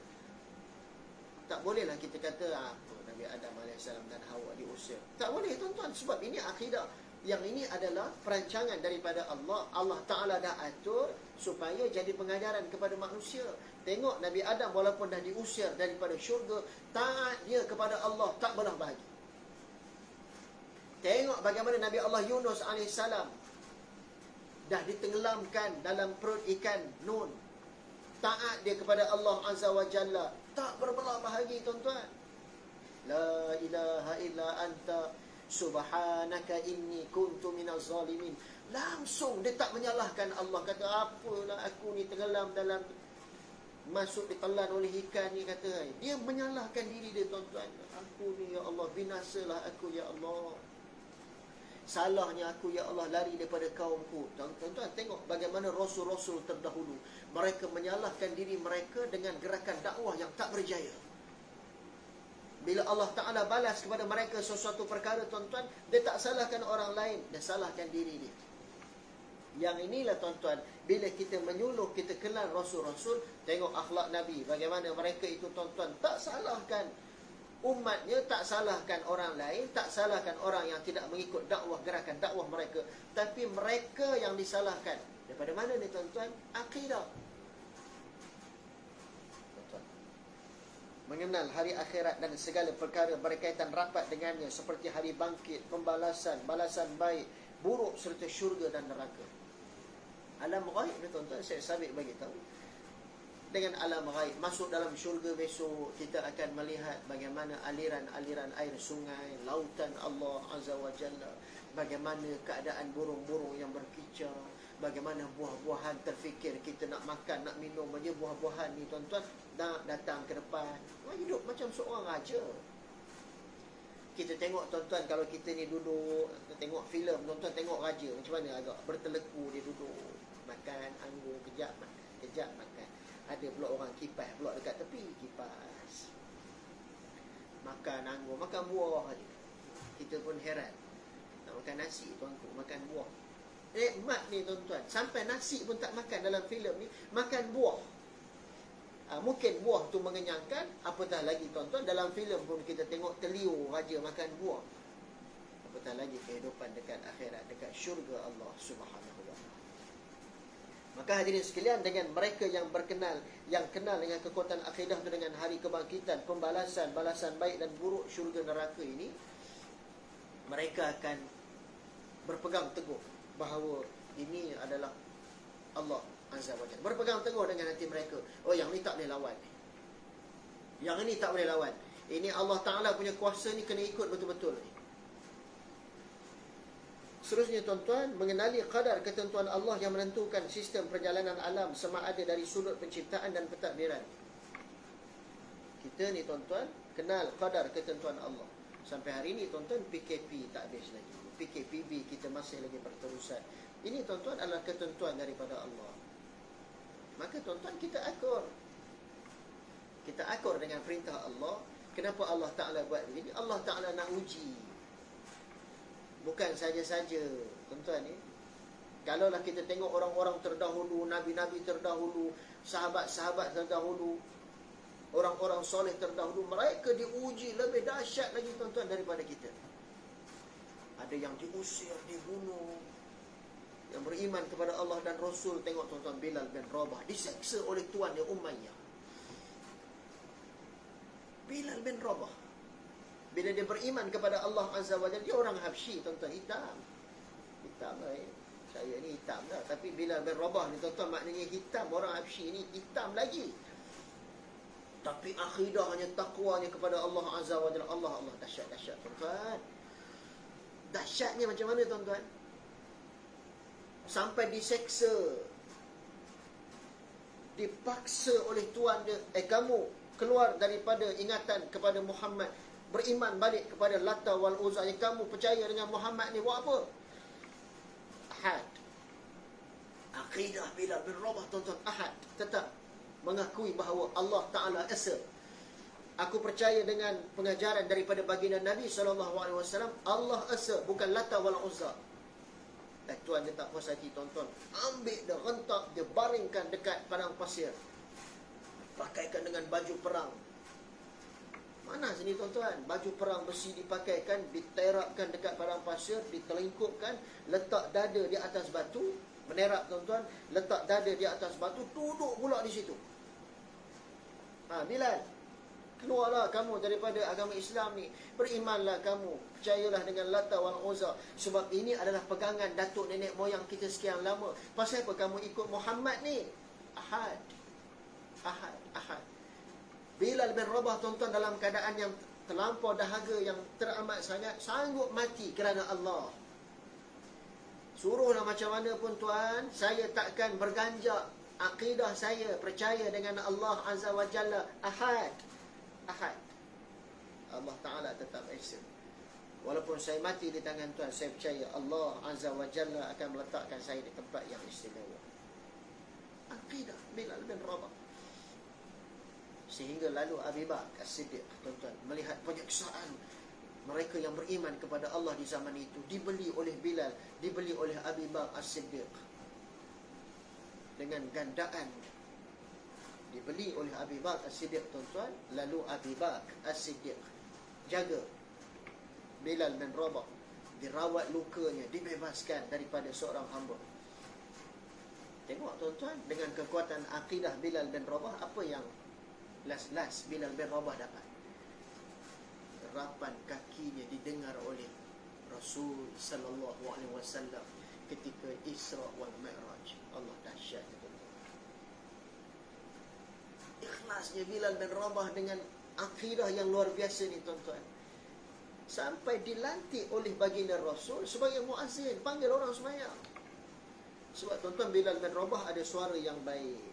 Tak bolehlah kita kata apa Nabi Adam AS dan Hawa diusir. Tak boleh tuan-tuan, sebab ini akidah. Yang ini adalah perancangan daripada Allah. Allah Ta'ala dah atur supaya jadi pengajaran kepada manusia. Tengok Nabi Adam walaupun dah diusir daripada syurga, taat dia kepada Allah tak belah bahagi. Tengok bagaimana Nabi Allah Yunus AS dah ditenggelamkan dalam perut ikan Nun. Taat dia kepada Allah Azza wa Jalla tak berbelah bahagi tuan-tuan. La ilaha illa anta subhanaka inni kuntu minaz zalimin. Langsung dia tak menyalahkan Allah. Kata apalah aku ni tenggelam dalam, masuk ditelan oleh ikan ni, kata dia menyalahkan diri dia tuan-tuan. Aku ni ya Allah, binasalah aku ya Allah, salahnya aku ya Allah, lari daripada kaumku. Tuan-tuan tengok bagaimana rasul-rasul terdahulu, mereka menyalahkan diri mereka dengan gerakan dakwah yang tak berjaya. Bila Allah Ta'ala balas kepada mereka sesuatu perkara tuan-tuan, dia tak salahkan orang lain, dia salahkan diri dia. Yang inilah tuan-tuan, bila kita menyuluh, kita kenal rasul-rasul, tengok akhlak Nabi, bagaimana mereka itu tuan-tuan tak salahkan umatnya, tak salahkan orang lain, tak salahkan orang yang tidak mengikut dakwah, gerakan dakwah mereka, tapi mereka yang disalahkan. Daripada mana ni tuan-tuan? Akidah. Tuan-tuan, mengenal hari akhirat dan segala perkara berkaitan rapat dengannya, seperti hari bangkit, pembalasan, balasan baik, buruk serta syurga dan neraka. Alam ghaib ni tuan-tuan, saya sabit bagi tahu. Dengan alam ghaib, masuk dalam syurga besok, kita akan melihat bagaimana aliran-aliran air sungai, lautan Allah Azza wa Jalla, bagaimana keadaan burung-burung yang berkicau, bagaimana buah-buahan terfikir kita nak makan, nak minum aja buah-buahan ni tuan-tuan, datang ke depan. Hidup macam seorang raja. Kita tengok tuan-tuan, kalau kita ni duduk tengok filem, tuan-tuan tengok raja macam mana, agak berteleku dia duduk makan anggur, kejap makan. Ada pula orang kipas pula dekat tepi, kipas. Makan anggur, makan buah aja. Kita pun heran. Nak makan nasi, tuanku, makan buah. Nikmat ni tuan-tuan. Sampai nasi pun tak makan dalam filem ni, makan buah. Mungkin buah tu mengenyangkan, apatah lagi tuan-tuan, dalam filem pun kita tengok telio raja makan buah. Apatah lagi kehidupan dekat akhirat, dekat syurga Allah Subhanahu wa ta'ala. Maka hadirin sekalian, dengan mereka yang berkenal, yang kenal dengan kekuatan akidah itu, dengan hari kebangkitan, pembalasan, balasan baik dan buruk, syurga neraka ini, mereka akan berpegang teguh bahawa ini adalah Allah Azza wa Jalla. Berpegang teguh dengan hati mereka. Oh, yang ni tak boleh lawan. Yang ini tak boleh lawan. Ini Allah Ta'ala punya kuasa ni, kena ikut betul-betul ni. Seterusnya tuan-tuan, mengenali qadar ketentuan Allah yang menentukan sistem perjalanan alam sama ada dari sudut penciptaan dan pentadbiran. Kita ni tuan-tuan kenal qadar ketentuan Allah. Sampai hari ni tuan-tuan, PKP tak habis lagi. PKPB kita masih lagi berterusan. Ini tuan-tuan adalah ketentuan daripada Allah. Maka tuan-tuan, kita akur. Kita akur dengan perintah Allah. Kenapa Allah Ta'ala buat begini? Allah Ta'ala nak uji. Bukan saja-saja tuan-tuan ni. Kalaulah kita tengok orang-orang terdahulu, nabi-nabi terdahulu, sahabat-sahabat terdahulu, orang-orang soleh terdahulu, mereka diuji lebih dahsyat lagi tuan-tuan daripada kita. Ada yang diusir, dibunuh. Yang beriman kepada Allah dan Rasul, tengok tuan-tuan, Bilal bin Rabah diseksa oleh tuan dia Umayyah. Bilal bin Rabah, bila dia beriman kepada Allah Azza wa Jalla, dia orang Habsyi tuan-tuan, hitam lah saya ni hitam dah. Tapi Bilal bin Rabah ni tuan-tuan, maknanya hitam. Orang Habsyi ni hitam lagi, tapi akidahnya, takwanya kepada Allah Azza wa Jalla. Allah dahsyat tuan-tuan. Dahsyatnya macam mana tuan-tuan? Sampai diseksa, dipaksa oleh tuan dia, kamu keluar daripada ingatan kepada Muhammad, beriman balik kepada Lata wal Uzza. Yang kamu percaya dengan Muhammad ni buat apa? Ahad. Akidah Bilal bin Rabah tuan-tuan, ahad. Tetap mengakui bahawa Allah Ta'ala Esa. Aku percaya dengan pengajaran daripada baginda Nabi SAW, Allah Esa, bukan Lata wal Uzza. Tuan dia tak puas hati tuan-tuan, ambil dia, rentak dia, baringkan dekat padang pasir, pakaikan dengan baju perang. Mana sini tuan-tuan? Baju perang besi dipakaikan, diterapkan dekat padang pasir, ditelingkupkan, letak dada di atas batu, menerap tuan-tuan, letak dada di atas batu, duduk pula di situ. Bilal, keluarlah kamu daripada agama Islam ni, berimanlah kamu, percayalah dengan Lata wal Uzza, sebab ini adalah pegangan datuk nenek moyang kita sekian lama. Pasal apa kamu ikut Muhammad ni? Ahad. Bilal bin Rabah tuan-tuan, dalam keadaan yang terlampau dahaga, yang teramat sangat, sanggup mati kerana Allah. Suruhlah macam mana pun tuan, saya takkan berganjak. Akidah saya percaya dengan Allah Azza wa Jalla, ahad. Allah Ta'ala tetap Esa. Walaupun saya mati di tangan tuan, saya percaya Allah Azza wa Jalla akan meletakkan saya di tempat yang istimewa. Akidah Bilal bin Rabah. Sehingga lalu Abu Bakar As-Siddiq tuan-tuan, melihat penyeksaan mereka yang beriman kepada Allah di zaman itu, dibeli oleh Bilal, dibeli oleh Abu Bakar As-Siddiq dengan gandaan. Dibeli oleh Abu Bakar As-Siddiq tuan-tuan. Lalu Abu Bakar As-Siddiq jaga Bilal bin Rabah, dirawat lukanya, dibebaskan daripada seorang hamba. Tengok tuan-tuan, dengan kekuatan akidah Bilal bin Rabah, apa yang last Bilal bin Rabah dapat? Derapan kakinya didengar oleh Rasul sallallahu alaihi wasallam ketika Isra wal Mi'raj. Allah, dahsyat itu. Ikhlasnya Bilal bin Rabah dengan akidah yang luar biasa ni tuan-tuan, sampai dilantik oleh baginda Rasul sebagai muazzin, panggil orang sembahyang. Sebab tuan-tuan, Bilal bin Rabah ada suara yang baik,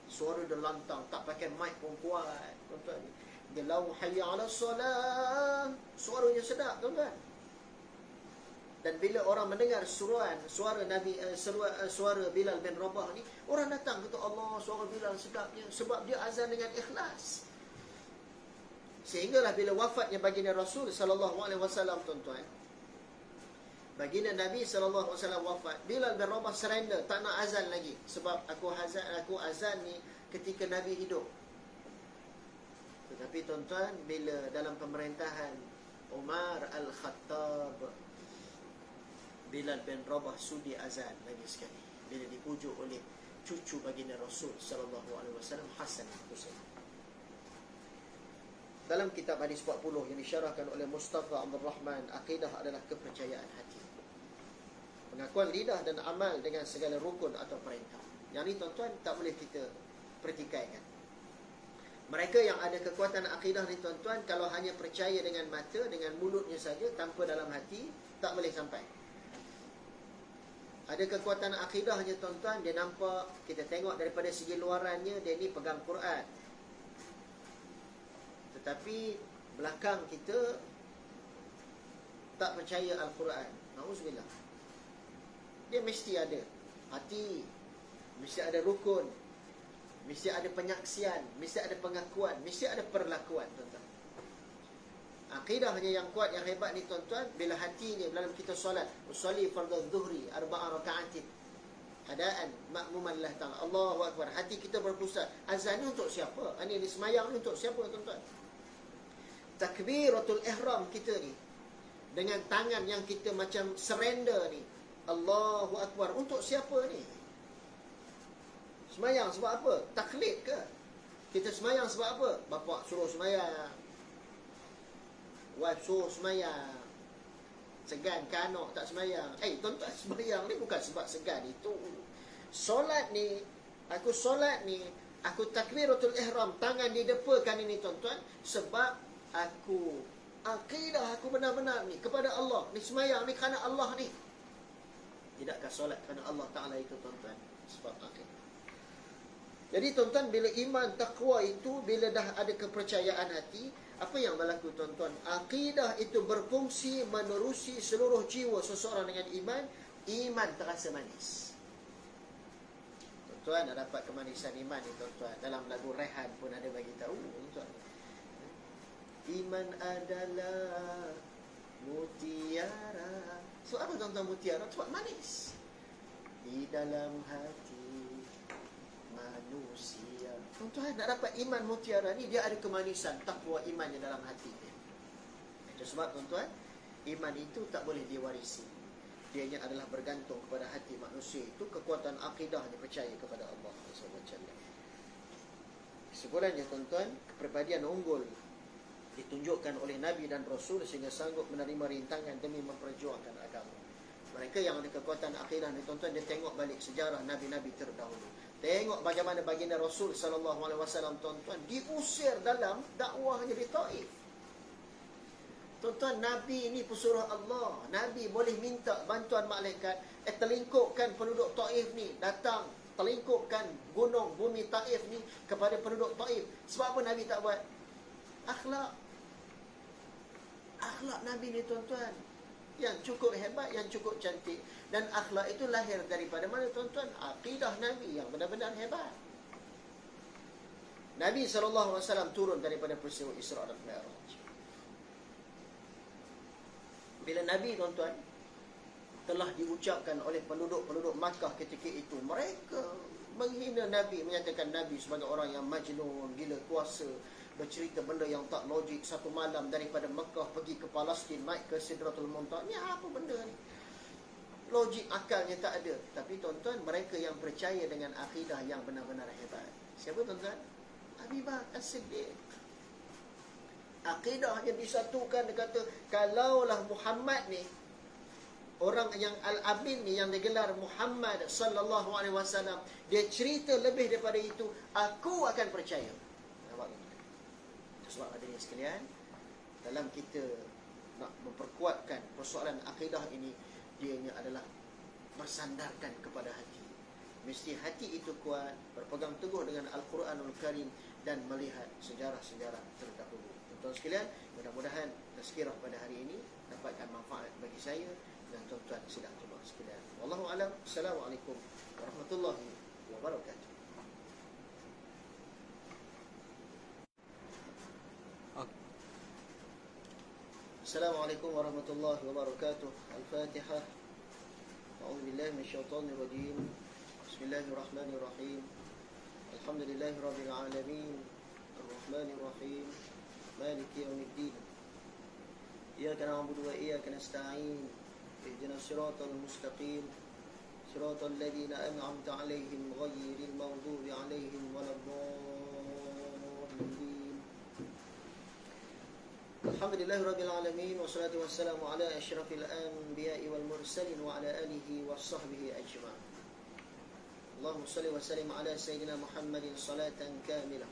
suara dia lantang, tak pakai mic pun kuat tuan-tuan. Dia lau hayya 'ala solah, suaranya sedap tuan-tuan. Dan bila orang mendengar suara Nabi, suara Bilal bin Rabah ni, orang datang kata, Allah, suara Bilal sedapnya, sebab dia azan dengan ikhlas. Sehinggalah bila wafatnya baginda Rasul sallallahu alaihi wasallam tuan-tuan, baginda Nabi sallallahu alaihi wasallam wafat, Bilal bin Rabah surrender, tak nak azan lagi, sebab aku azan ni ketika Nabi hidup. Tetapi tuan-tuan, bila dalam pemerintahan Umar Al-Khattab, Bilal bin Rabah sudi azan lagi sekali bila dipujuk oleh cucu baginda Rasul sallallahu alaihi wasallam, Hasan Husain. Dalam kitab hadis 40 yang disyarahkan oleh Mustafa Abdul Rahman, akidah adalah kepercayaan hati, pengakuan lidah dan amal dengan segala rukun atau perintah. Yang ni tuan-tuan tak boleh kita pertikaikan. Mereka yang ada kekuatan akidah ni tuan-tuan, kalau hanya percaya dengan mata, dengan mulutnya saja, tanpa dalam hati, tak boleh sampai. Ada kekuatan akidahnya tuan-tuan, dia nampak, kita tengok daripada segi luarannya, dia ni pegang Quran, tetapi belakang kita tak percaya Al-Quran. Na'udzubillah. Dia mesti ada hati, mesti ada rukun, mesti ada penyaksian, mesti ada pengakuan, mesti ada perlakuan tuan-tuan. Akidahnya yang kuat, yang hebat ni tuan-tuan, bila hatinya dalam kita solat, usolli fardhu dhuhri 4 raka'atin adaan makmuman lillah ta'ala, Allahu akbar, hati kita berpusat, azan ni untuk siapa? Ini semayang ni untuk siapa tuan-tuan? Takbiratul ihram kita ni, dengan tangan yang kita macam surrender ni, Allahu akbar, untuk siapa ni? Semayang sebab apa? Taklid ke? Kita semayang sebab apa? Bapak suruh semayang, wife suruh semayang, segan ke anak tak semayang. Tuan-tuan, semayang ni bukan sebab segan itu. Solat ni, aku solat ni, aku takbiratul ihram, tangan didepakan ini tuan-tuan, sebab aku, akidah aku benar-benar ni kepada Allah. Ni semayang ni kerana Allah ni. Tidakkah solat kerana Allah Ta'ala itu tuan-tuan? Sebab akidah. Jadi tuan-tuan, bila iman, taqwa itu, bila dah ada kepercayaan hati, apa yang berlaku tuan-tuan? Akidah itu berfungsi menerusi seluruh jiwa seseorang dengan iman. Iman terasa manis. Tuan-tuan, dah dapat kemanisan iman ni tuan-tuan. Dalam lagu Rehan pun ada bagi tahu tuan-tuan. Iman adalah mutiara. So apa tuan-tuan mutiara? Sebab manis di dalam hati manusia. Tuan-tuan, nak dapat iman mutiara ni, dia ada kemanisan takwa imannya dalam hati dia. Itu sebab tuan-tuan, iman itu tak boleh diwarisi. Dianya adalah bergantung kepada hati manusia. Itu kekuatan akidah dia percaya kepada Allah SWT. Kesimpulannya tuan-tuan, kepribadian unggul ditunjukkan oleh Nabi dan Rasul sehingga sanggup menerima rintangan demi memperjuangkan agama. Mereka yang ada kekuatan akidah ni tuan-tuan, dia tengok balik sejarah Nabi-Nabi terdahulu. Tengok bagaimana baginda Rasul sallallahu alaihi wasallam tuan-tuan diusir dalam dakwahnya di Taif. Tuan-tuan, Nabi ni pesuruh Allah. Nabi boleh minta bantuan malaikat, terlingkupkan penduduk Taif ni, datang terlingkupkan gunung bumi Taif ni kepada penduduk Taif. Sebab apa Nabi tak buat? Akhlak Nabi ni tuan-tuan, yang cukup hebat, yang cukup cantik. Dan akhlak itu lahir daripada mana tuan-tuan? Akidah Nabi yang benar-benar hebat. Nabi SAW turun daripada peristiwa Isra dan Mi'raj. Bila Nabi tuan-tuan telah diucapkan oleh penduduk-penduduk Makkah ketika itu, mereka menghina Nabi, menyatakan Nabi sebagai orang yang majnun, gila kuasa. bercerita benda yang tak logik. Satu malam daripada Mekah pergi ke Palestin, naik ke Sidratul Muntaha. Ni apa benda ni? Logik akalnya tak ada. Tapi tuan-tuan, mereka yang percaya dengan akidah yang benar-benar hebat. Siapa tuan-tuan? Abu Bakar As-Siddiq. Akidahnya disatukan. Dia kata, kalaulah Muhammad ni, orang yang Al-Amin ni, yang digelar Muhammad sallallahu alaihi wasallam, dia cerita lebih daripada itu, aku akan percaya. Nampak tak? Sebab adanya sekalian, dalam kita nak memperkuatkan persoalan akidah ini, dianya adalah bersandarkan kepada hati. Mesti hati itu kuat, berpegang teguh dengan Al-Quranul Karim dan melihat sejarah-sejarah terdahulu. Tuan-tuan sekalian, mudah-mudahan tazkirah pada hari ini dapatkan manfaat bagi saya dan tuan-tuan sidang jemaah sekalian. Wallahu a'lam. Assalamualaikum warahmatullahi wabarakatuh. Assalamualaikum warahmatullahi wabarakatuh. Al-Fatihah. A'udzu billahi minasyaitonir rajim. Bismillahirrahmanirrahim. Alhamdulillahirabbil alamin. Arrahmanir rahim. Maliki yaumiddin. Iyyaka na'budu wa iyyaka nasta'in. Ihdinas siratal mustaqim. Siratal ladzina an'amta 'alaihim ghairil maghdubi 'alaihim waladdallin. Alhamdulillahirabbil alamin wassalatu wassalamu ala asyrafil anbiya'i wal mursalin wa ala alihi washabbihi ajma'in. Allahumma shalli wa sallim ala sayyidina Muhammadin salatan kamilah